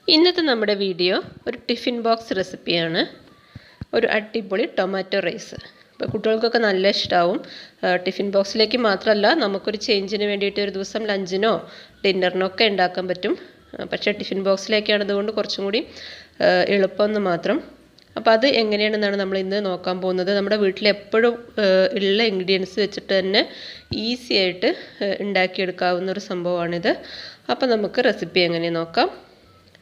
ഇന്നത്തെ നമ്മുടെ വീഡിയോ ഒരു ടിഫിൻ ബോക്സ് റെസിപ്പിയാണ്. ഒരു അടിപൊളി ടൊമാറ്റോ റൈസ്. അപ്പോൾ കുട്ടികൾക്കൊക്കെ നല്ല ഇഷ്ടമാവും. ടിഫിൻ ബോക്സിലേക്ക് മാത്രമല്ല, നമുക്കൊരു ചേഞ്ചിന് വേണ്ടിയിട്ട് ഒരു ദിവസം ലഞ്ചിനോ ഡിന്നറിനോ ഒക്കെ ഉണ്ടാക്കാൻ പറ്റും. പക്ഷേ ടിഫിൻ ബോക്സിലേക്കാണ് അതുകൊണ്ട് കുറച്ചും കൂടി എളുപ്പമെന്ന് മാത്രം. അപ്പോൾ അത് എങ്ങനെയാണെന്നാണ് നമ്മൾ ഇന്ന് നോക്കാൻ പോകുന്നത്. നമ്മുടെ വീട്ടിൽ എപ്പോഴും ഉള്ള ഇൻഗ്രീഡിയൻസ് വെച്ചിട്ട് തന്നെ ഈസി ആയിട്ട് ഉണ്ടാക്കിയെടുക്കാവുന്ന ഒരു സംഭവമാണിത്. അപ്പോൾ നമുക്ക് റെസിപ്പി എങ്ങനെ നോക്കാം.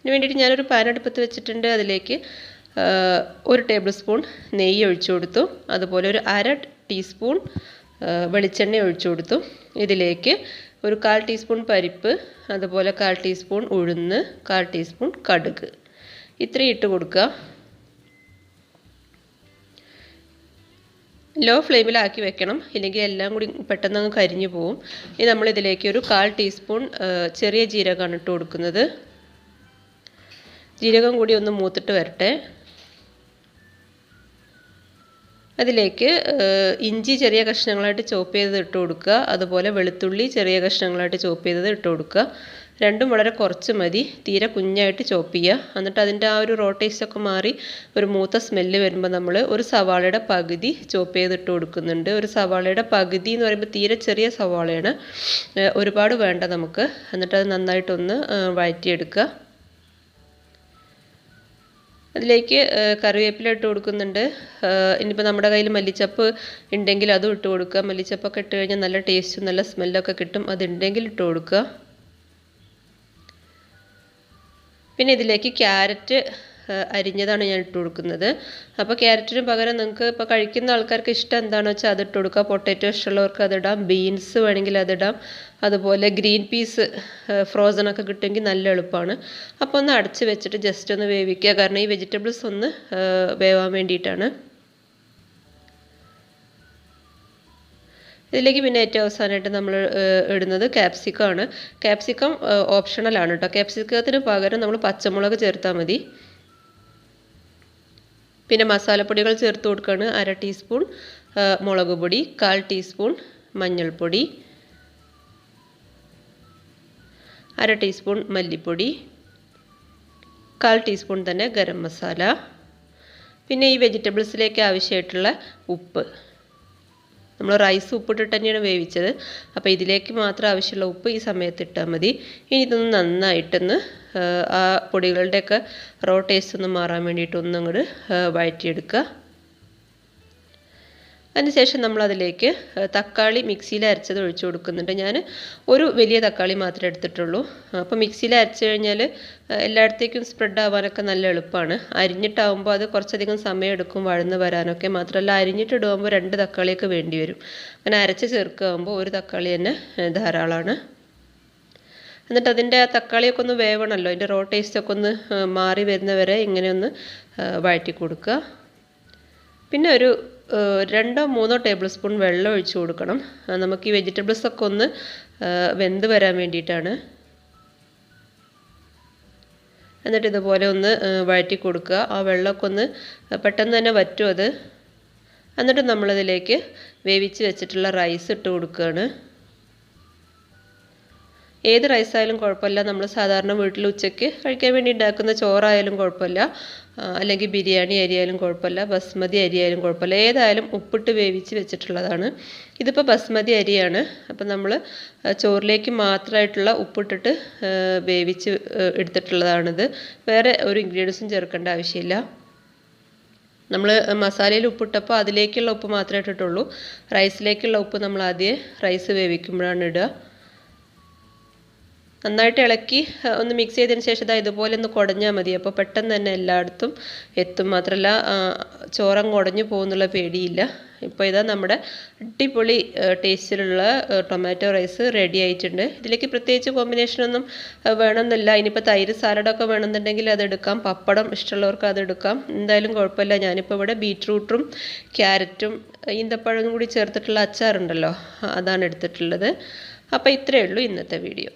ഇതിന് വേണ്ടിയിട്ട് ഞാനൊരു പാൻ അടുപ്പത്ത് വെച്ചിട്ടുണ്ട്. അതിലേക്ക് 1 ടേബിൾ സ്പൂൺ നെയ്യ് ഒഴിച്ചു കൊടുത്തു. അതുപോലെ ഒരു 1/2 ടീസ്പൂൺ വെളിച്ചെണ്ണ ഒഴിച്ചു കൊടുത്തു. ഇതിലേക്ക് ഒരു 1/4 ടീസ്പൂൺ പരിപ്പ്, അതുപോലെ 1/4 ടീസ്പൂൺ ഉഴുന്ന്, 1/4 ടീസ്പൂൺ കടുക്, ഇത്രയും ഇട്ട് കൊടുക്കുക. ലോ ഫ്ലെയിമിലാക്കി വെക്കണം, ഇല്ലെങ്കിൽ എല്ലാം കൂടി പെട്ടെന്ന് അങ്ങ് കരിഞ്ഞു പോവും. ഇനി നമ്മളിതിലേക്ക് ഒരു 1/4 ടീസ്പൂൺ ചെറിയ ജീരകമാണ് ഇട്ട് കൊടുക്കുന്നത്. ജീരകം കൂടി ഒന്ന് മൂത്തിട്ട് വരട്ടെ. അതിലേക്ക് ഇഞ്ചി ചെറിയ കഷ്ണങ്ങളായിട്ട് ചോപ്പ് ചെയ്തത് ഇട്ട് കൊടുക്കുക. അതുപോലെ വെളുത്തുള്ളി ചെറിയ കഷ്ണങ്ങളായിട്ട് ചോപ്പ് ചെയ്തത് ഇട്ട് കൊടുക്കുക. രണ്ടും വളരെ കുറച്ച് മതി, തീരെ കുഞ്ഞായിട്ട് ചോപ്പ് ചെയ്യുക. എന്നിട്ട് അതിൻ്റെ ആ ഒരു റോ ടേസ്റ്റൊക്കെ മാറി ഒരു മൂത്ത സ്മെല്ല് വരുമ്പോൾ നമ്മൾ ഒരു സവാളയുടെ പകുതി ചോപ്പ് ചെയ്ത് ഇട്ട് കൊടുക്കുന്നുണ്ട്. ഒരു സവാളയുടെ പകുതി എന്ന് പറയുമ്പോൾ തീരെ ചെറിയ സവാളയാണ്, ഒരുപാട് വേണ്ട നമുക്ക്. എന്നിട്ട് അത് നന്നായിട്ടൊന്ന് വഴറ്റിയെടുക്കുക. അതിലേക്ക് കറിവേപ്പില ഇട്ട് കൊടുക്കുന്നുണ്ട്. ഇനിയിപ്പോൾ നമ്മുടെ കയ്യിൽ മല്ലിച്ചപ്പ് ഉണ്ടെങ്കിൽ അതും ഇട്ട് കൊടുക്കുക. മല്ലിച്ചപ്പൊക്കെ ഇട്ട് കഴിഞ്ഞാൽ നല്ല ടേസ്റ്റും നല്ല സ്മെല്ലൊക്കെ കിട്ടും, അതുണ്ടെങ്കിൽ ഇട്ട് കൊടുക്കുക. പിന്നെ ഇതിലേക്ക് ക്യാരറ്റ് അരിഞ്ഞതാണ് ഞാൻ ഇട്ട് കൊടുക്കുന്നത്. അപ്പോൾ ക്യാരറ്റിന് പകരം നിങ്ങൾക്ക് ഇപ്പോൾ കഴിക്കുന്ന ആൾക്കാർക്ക് ഇഷ്ടം എന്താണെന്ന് വെച്ചാൽ അത് ഇട്ട് കൊടുക്കുക. പൊട്ടാറ്റോ ഇഷ്ടമുള്ളവർക്ക് അതിടാം, ബീൻസ് വേണമെങ്കിൽ അതിടാം. അതുപോലെ ഗ്രീൻ പീസ് ഫ്രോസണൊക്കെ കിട്ടുമെങ്കിൽ നല്ല എളുപ്പമാണ്. അപ്പോൾ ഒന്ന് അടച്ച് വെച്ചിട്ട് ജസ്റ്റ് ഒന്ന് വേവിക്കുക, കാരണം ഈ വെജിറ്റബിൾസ് ഒന്ന് വേവാൻ വേണ്ടിയിട്ടാണ്. ഇതിലേക്ക് പിന്നെ ഏറ്റവും അവസാനമായിട്ട് നമ്മൾ ഇടുന്നത് ക്യാപ്സിക്കമാണ്. ക്യാപ്സിക്കം ഓപ്ഷണലാണ് കേട്ടോ. ക്യാപ്സിക്കത്തിന് പകരം നമ്മൾ പച്ചമുളക് ചേർത്താൽ മതി. പിന്നെ മസാലപ്പൊടികൾ ചേർത്ത് കൊടുക്കുകയാണ്. 1/2 ടീസ്പൂൺ മുളക് പൊടി, 1/4 ടീസ്പൂൺ മഞ്ഞൾപ്പൊടി, 1/2 ടീസ്പൂൺ മല്ലിപ്പൊടി, 1/4 ടീസ്പൂൺ തന്നെ ഗരം മസാല. പിന്നെ ഈ വെജിറ്റബിൾസിലേക്ക് ആവശ്യമായിട്ടുള്ള ഉപ്പ്. നമ്മൾ റൈസ് ഉപ്പിട്ടിട്ട് തന്നെയാണ് വേവിച്ചത്, അപ്പോൾ ഇതിലേക്ക് മാത്രം ആവശ്യമുള്ള ഉപ്പ് ഈ സമയത്ത് ഇട്ടാൽ മതി. ഇനി ഇതൊന്ന് നന്നായിട്ടൊന്ന് ആ പൊടികളുടെയൊക്കെ റോ ടേസ്റ്റ് ഒന്ന് മാറാൻ വേണ്ടിയിട്ടൊന്നും അങ്ങോട്ട് വഴറ്റിയെടുക്കുക. അതിനുശേഷം നമ്മളതിലേക്ക് തക്കാളി മിക്സിയിൽ അരച്ചത് ഒഴിച്ചു കൊടുക്കുന്നുണ്ട്. ഞാൻ ഒരു വലിയ തക്കാളി മാത്രമേ എടുത്തിട്ടുള്ളൂ. അപ്പോൾ മിക്സിയിൽ അരച്ച് കഴിഞ്ഞാൽ എല്ലായിടത്തേക്കും സ്പ്രെഡ് ആവാനൊക്കെ നല്ല എളുപ്പമാണ്. അരിഞ്ഞിട്ടാവുമ്പോൾ അത് കുറച്ചധികം സമയം എടുക്കും വഴന്ന് വരാനൊക്കെ. മാത്രമല്ല അരിഞ്ഞിട്ടിടുമ്പോൾ 2 തക്കാളിയൊക്കെ വേണ്ടി വരും. അങ്ങനെ അരച്ച് ചേർക്കുമ്പോൾ ഒരു തക്കാളി തന്നെ ധാരാളമാണ്. എന്നിട്ട് അതിൻ്റെ തക്കാളിയൊക്കെ ഒന്ന് വേവണമല്ലോ, അതിൻ്റെ റോ ടേസ്റ്റൊക്കെ ഒന്ന് മാറി വരുന്നവരെ ഇങ്ങനെ ഒന്ന് വഴറ്റി കൊടുക്കുക. പിന്നെ ഒരു 2-3 ടേബിൾ സ്പൂൺ വെള്ളം ഒഴിച്ചു കൊടുക്കണം. നമുക്ക് ഈ വെജിറ്റബിൾസൊക്കെ ഒന്ന് വെന്ത് വരാൻ വേണ്ടിയിട്ടാണ്. എന്നിട്ട് ഇതുപോലെ ഒന്ന് വഴറ്റി കൊടുക്കുക. ആ വെള്ളമൊക്കെ ഒന്ന് പെട്ടെന്ന് തന്നെ വറ്റും അത്. എന്നിട്ട് നമ്മളതിലേക്ക് വേവിച്ച് വെച്ചിട്ടുള്ള റൈസ് ഇട്ട് കൊടുക്കുകയാണ്. ഏത് റൈസായാലും കുഴപ്പമില്ല, നമ്മൾ സാധാരണ വീട്ടിൽ ഉച്ചയ്ക്ക് കഴിക്കാൻ വേണ്ടി ഉണ്ടാക്കുന്ന ചോറായാലും കുഴപ്പമില്ല, അല്ലെങ്കിൽ ബിരിയാണി അരിയായാലും കുഴപ്പമില്ല, ബസ്മതി അരിയായാലും കുഴപ്പമില്ല, ഏതായാലും ഉപ്പിട്ട് വേവിച്ച് വെച്ചിട്ടുള്ളതാണ്. ഇതിപ്പോൾ ബസ്മതി അരിയാണ്, അപ്പം നമ്മൾ ചോറിലേക്ക് മാത്രമായിട്ടുള്ള ഉപ്പിട്ടിട്ട് വേവിച്ച് എടുത്തിട്ടുള്ളതാണിത്. വേറെ ഒരു ഇൻഗ്രീഡിയൻസും ചേർക്കേണ്ട ആവശ്യമില്ല. നമ്മൾ മസാലയിൽ ഉപ്പിട്ടപ്പോൾ അതിലേക്കുള്ള ഉപ്പ് മാത്രമേ ഇട്ടിട്ടുള്ളൂ. റൈസിലേക്കുള്ള ഉപ്പ് നമ്മൾ ആദ്യം റൈസ് വേവിക്കുമ്പോഴാണ് ഇടുക. നന്നായിട്ട് ഇളക്കി ഒന്ന് മിക്സ് ചെയ്തതിന് ശേഷം ഇതുപോലെ ഒന്ന് കുടഞ്ഞാൽ മതി. അപ്പോൾ പെട്ടെന്ന് തന്നെ എല്ലായിടത്തും എത്തും. മാത്രമല്ല ചോറങ്ങ് ഉടഞ്ഞു പോകുന്നുള്ള പേടിയില്ല. ഇപ്പോൾ ഇതാ നമ്മുടെ അടിപൊളി ടേസ്റ്റിലുള്ള ടൊമാറ്റോ റൈസ് റെഡി ആയിട്ടുണ്ട്. ഇതിലേക്ക് പ്രത്യേകിച്ച് കോമ്പിനേഷനൊന്നും വേണമെന്നില്ല. ഇനിയിപ്പോൾ തൈര് സാലഡൊക്കെ വേണമെന്നുണ്ടെങ്കിൽ അതെടുക്കാം, പപ്പടം ഇഷ്ടമുള്ളവർക്ക് അതെടുക്കാം, എന്തായാലും കുഴപ്പമില്ല. ഞാനിപ്പോൾ ഇവിടെ ബീറ്റ്റൂട്ടും ക്യാരറ്റും ഈന്തപ്പഴം കൂടി ചേർത്തിട്ടുള്ള അച്ചാറുണ്ടല്ലോ, അതാണ് എടുത്തിട്ടുള്ളത്. അപ്പോൾ ഇത്രയേ ഉള്ളൂ ഇന്നത്തെ വീഡിയോ.